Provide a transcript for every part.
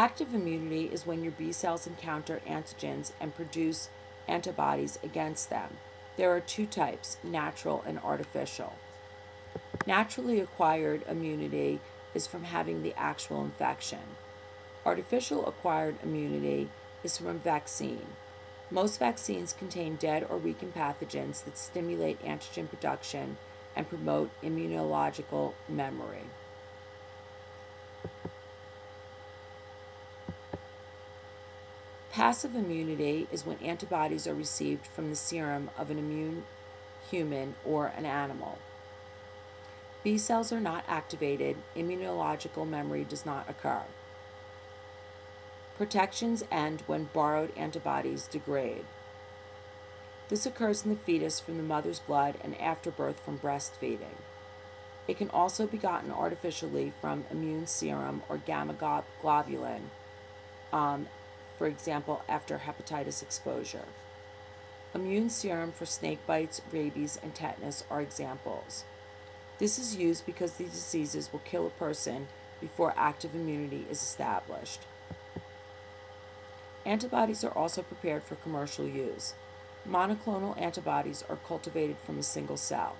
Active immunity is when your B cells encounter antigens and produce antibodies against them. There are two types, natural and artificial. Naturally acquired immunity is from having the actual infection. Artificial acquired immunity is from a vaccine. Most vaccines contain dead or weakened pathogens that stimulate antigen production and promote immunological memory. Passive immunity is when antibodies are received from the serum of an immune human or an animal. B cells are not activated, immunological memory does not occur. Protections end when borrowed antibodies degrade. This occurs in the fetus from the mother's blood and after birth from breastfeeding. It can also be gotten artificially from immune serum or gamma globulin, for example, after hepatitis exposure. Immune serum for snake bites, rabies, and tetanus are examples. This is used because these diseases will kill a person before active immunity is established. Antibodies are also prepared for commercial use. Monoclonal antibodies are cultivated from a single cell.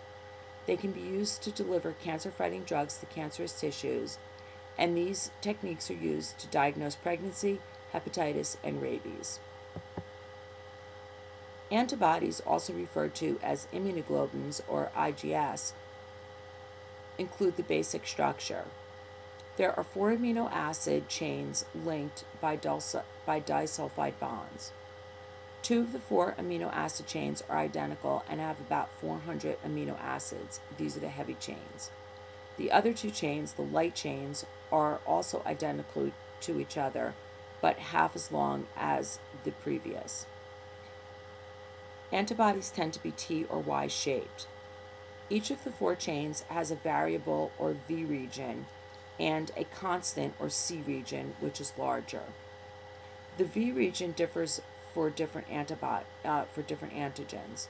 They can be used to deliver cancer-fighting drugs to cancerous tissues, and these techniques are used to diagnose pregnancy, hepatitis, and rabies. Antibodies, also referred to as immunoglobulins or IgS, include the basic structure. There are 4 amino acid chains linked by disulfide bonds. 2 of the 4 amino acid chains are identical and have about 400 amino acids. These are the heavy chains. The other 2 chains, the light chains, are also identical to each other, but half as long as the previous. Antibodies tend to be T or Y shaped. Each of the 4 chains has a variable or V region and a constant or C region, which is larger. The V region differs for different antigens.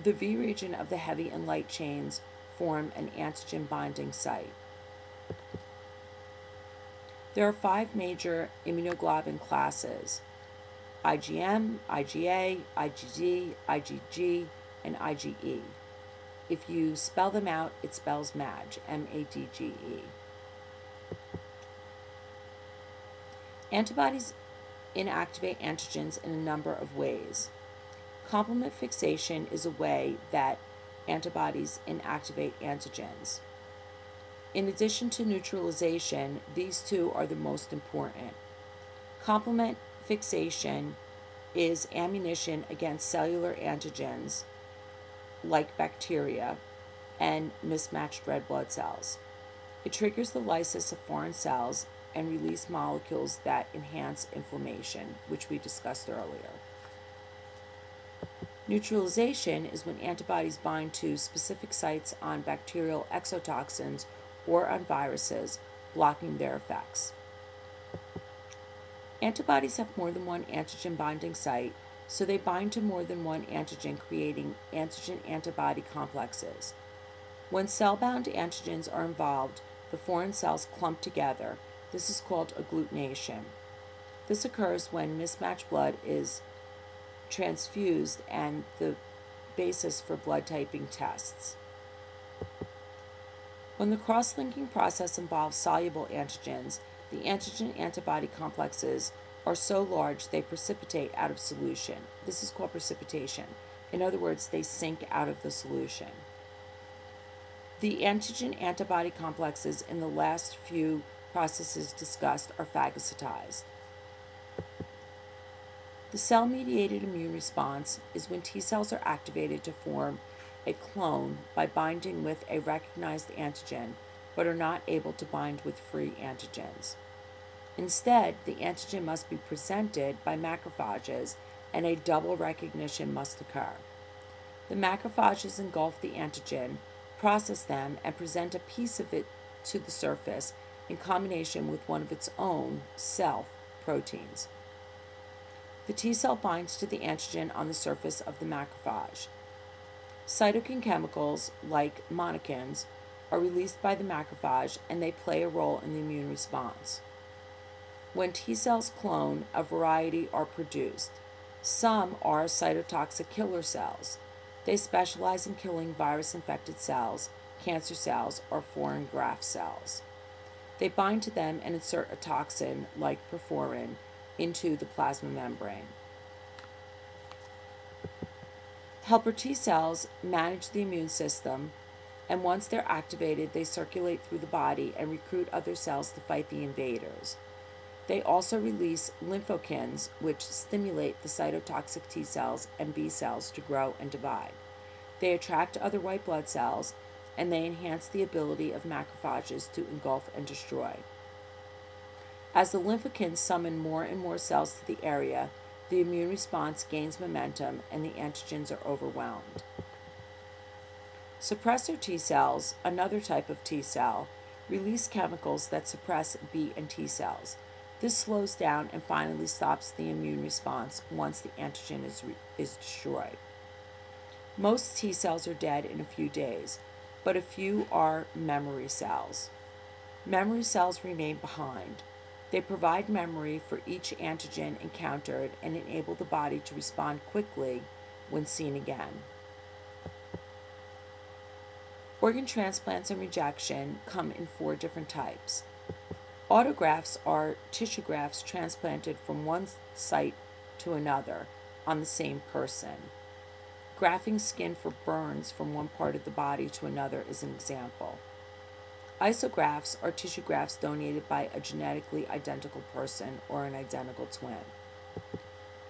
The V region of the heavy and light chains form an antigen binding site. There are 5 major immunoglobulin classes: IgM, IgA, IgD, IgG, and IgE. If you spell them out, it spells MADGE, M-A-D-G-E. Antibodies inactivate antigens in a number of ways. Complement fixation is a way that antibodies inactivate antigens. In addition to neutralization, these 2 are the most important. Complement fixation is ammunition against cellular antigens like bacteria and mismatched red blood cells. It triggers the lysis of foreign cells and release molecules that enhance inflammation, which we discussed earlier. Neutralization is when antibodies bind to specific sites on bacterial exotoxins or on viruses, blocking their effects. Antibodies have more than one antigen binding site, so they bind to more than one antigen, creating antigen-antibody complexes. When cell-bound antigens are involved, the foreign cells clump together. This is called agglutination. This occurs when mismatched blood is transfused and the basis for blood typing tests. When the cross-linking process involves soluble antigens, the antigen-antibody complexes are so large they precipitate out of solution. This is called precipitation. In other words, they sink out of the solution. The antigen-antibody complexes in the last few processes discussed are phagocytized. The cell-mediated immune response is when T cells are activated to form a clone by binding with a recognized antigen, but are not able to bind with free antigens. Instead, the antigen must be presented by macrophages, and a double recognition must occur. The macrophages engulf the antigen, process them, and present a piece of it to the surface in combination with one of its own self proteins. The T cell binds to the antigen on the surface of the macrophage. Cytokine chemicals, like monokines, are released by the macrophage, and they play a role in the immune response. When T cells clone, a variety are produced. Some are cytotoxic killer cells. They specialize in killing virus-infected cells, cancer cells, or foreign graft cells. They bind to them and insert a toxin, like perforin, into the plasma membrane. Helper T cells manage the immune system, and once they're activated, they circulate through the body and recruit other cells to fight the invaders. They also release lymphokines, which stimulate the cytotoxic T cells and B cells to grow and divide. They attract other white blood cells, and they enhance the ability of macrophages to engulf and destroy. As the lymphokines summon more and more cells to the area, the immune response gains momentum and the antigens are overwhelmed. Suppressor T cells, another type of T cell, release chemicals that suppress B and T cells. This slows down and finally stops the immune response once the antigen is destroyed. Most T cells are dead in a few days, but a few are memory cells. Memory cells remain behind. They provide memory for each antigen encountered and enable the body to respond quickly when seen again. Organ transplants and rejection come in 4 different types. Autografts are tissue grafts transplanted from one site to another on the same person. Grafting skin for burns from one part of the body to another is an example. Isografts are tissue grafts donated by a genetically identical person or an identical twin.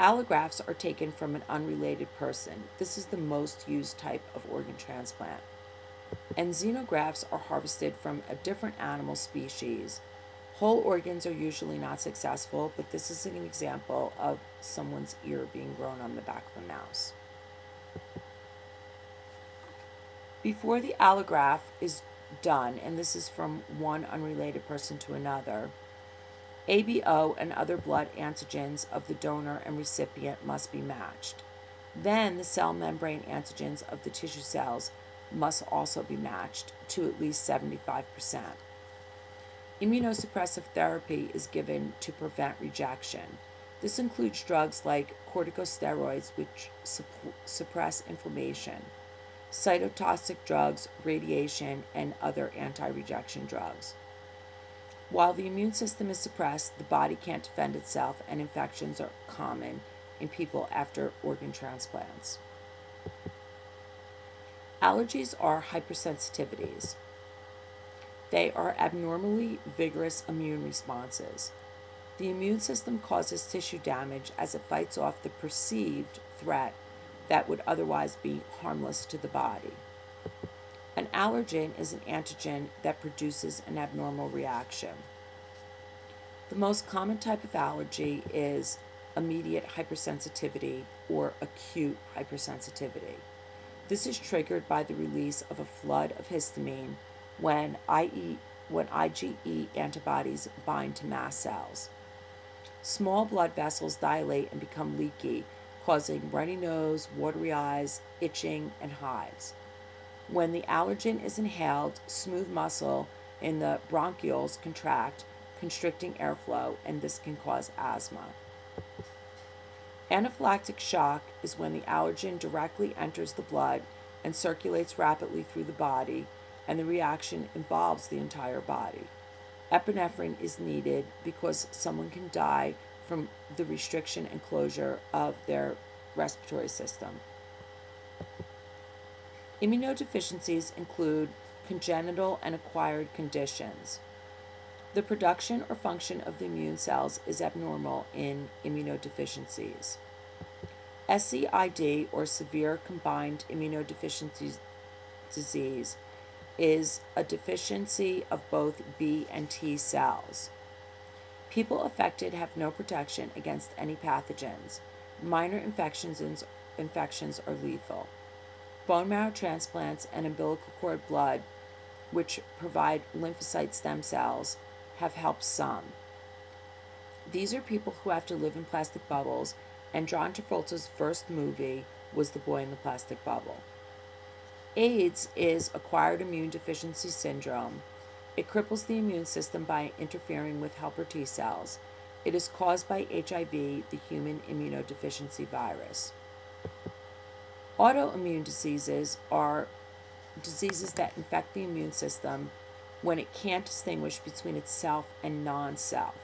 Allografts are taken from an unrelated person. This is the most used type of organ transplant. And xenografts are harvested from a different animal species. Whole organs are usually not successful, but this is an example of someone's ear being grown on the back of a mouse. Before the allograft is done, and this is from one unrelated person to another, ABO and other blood antigens of the donor and recipient must be matched. Then the cell membrane antigens of the tissue cells must also be matched to at least 75%. Immunosuppressive therapy is given to prevent rejection. This includes drugs like corticosteroids, which suppress inflammation, cytotoxic drugs, radiation, and other anti-rejection drugs. While the immune system is suppressed, the body can't defend itself, and infections are common in people after organ transplants. Allergies are hypersensitivities. They are abnormally vigorous immune responses. The immune system causes tissue damage as it fights off the perceived threat that would otherwise be harmless to the body. An allergen is an antigen that produces an abnormal reaction. The most common type of allergy is immediate hypersensitivity or acute hypersensitivity. This is triggered by the release of a flood of histamine when IgE antibodies bind to mast cells. Small blood vessels dilate and become leaky, causing runny nose, watery eyes, itching, and hives. When the allergen is inhaled, smooth muscle in the bronchioles contract, constricting airflow, and this can cause asthma. Anaphylactic shock is when the allergen directly enters the blood and circulates rapidly through the body, and the reaction involves the entire body. Epinephrine is needed because someone can die from the restriction and closure of their respiratory system. Immunodeficiencies include congenital and acquired conditions. The production or function of the immune cells is abnormal in immunodeficiencies. SCID, or severe combined immunodeficiency disease, is a deficiency of both B and T cells. People affected have no protection against any pathogens. Minor infections are lethal. Bone marrow transplants and umbilical cord blood, which provide lymphocyte stem cells, have helped some. These are people who have to live in plastic bubbles, and John Travolta's first movie was The Boy in the Plastic Bubble. AIDS is acquired immune deficiency syndrome. It cripples the immune system by interfering with helper T cells. It is caused by HIV, the human immunodeficiency virus. Autoimmune diseases are diseases that infect the immune system when it can't distinguish between itself and non-self.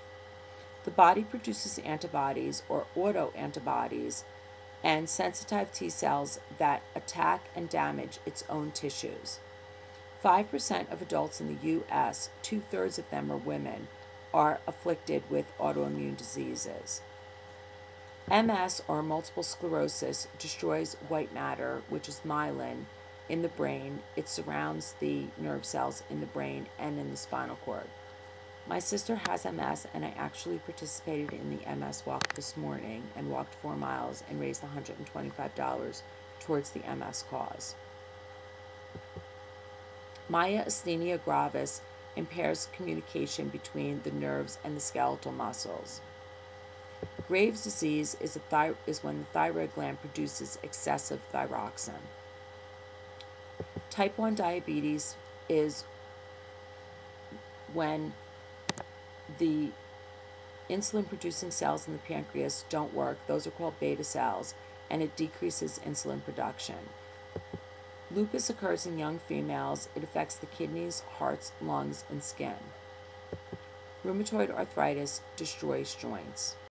The body produces antibodies or autoantibodies and sensitive T cells that attack and damage its own tissues. 5% of adults in the U.S., 2/3 of them are women, are afflicted with autoimmune diseases. MS, or multiple sclerosis, destroys white matter, which is myelin, in the brain. It surrounds the nerve cells in the brain and in the spinal cord. My sister has MS, and I actually participated in the MS walk this morning and walked 4 miles and raised $125 towards the MS cause. Myasthenia gravis impairs communication between the nerves and the skeletal muscles. Graves' disease is when the thyroid gland produces excessive thyroxine. Type 1 diabetes is when the insulin-producing cells in the pancreas don't work. Those are called beta cells, and it decreases insulin production. Lupus occurs in young females. It affects the kidneys, hearts, lungs, and skin. Rheumatoid arthritis destroys joints.